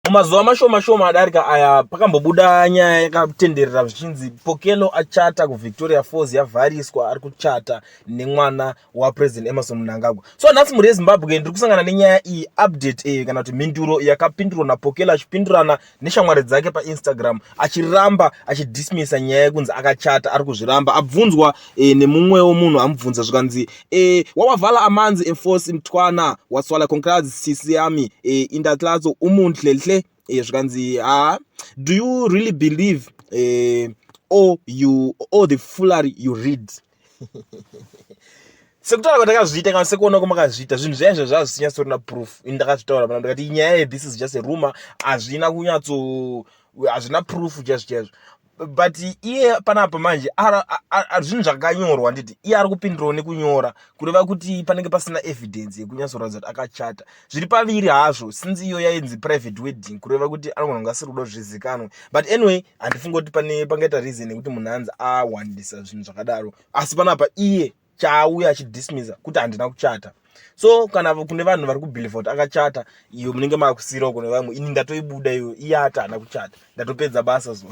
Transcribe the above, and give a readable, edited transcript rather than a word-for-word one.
Mumazuva mashoma adarika aya pakambobuda nyaya yakatenderera zvichinzi Pokelo achata kuVictoria Falls yavhariswa ari kuchata nemwana waPresident Emmerson Mnangagwa. So nhasi muri Zimbabwe ndiri kusangana nenyaya iyi update kana kuti mhinduro yakapindurwa naPokelo achipindurana neshamwari dzake paInstagram achiramba achidismissa nyaya yekunzi akachata ari kuzviramba. Abvunzwa nemumwewo munhu amubvunza zvikanzi wawavhala amanzi enforce mtwana waswala concrades sisiami indatlazo umunhlehle zvikanzi do you really believe all the foolery you read? Sekutaura kwatakazviita kana sekuona kwamakazviita zvinhu zvaizvo zvazvisinyasorina proof. Ndakazvitaura pana ndikati nyaya this is just a rumor, hazvina hazvina proof chaizvo. But iye panapa manje zvinhu zvakanyorwa nditi iye ari kupindirawo nekunyora kureva kuti panenge pasina evidence yekunyatsoratidza kuti akachata. Zviri paviri hazvo since iyo yainzi private wedding kureva kuti anogona kunge asiri rudo zvizikanwe. But anyway handifunga kuti pangaita reason yekuti munhu anzi awandisa zvinhu zvakadaro, asi panapa iye chaauya achidismissa kuti handina kuchata. So kana kune vanhu vari kubhiliva kuti akachata, iyo munenge makusirawo kune vamwe, ini ndatoibuda iyo iye ati haana kuchata, ndatopedza basa zo.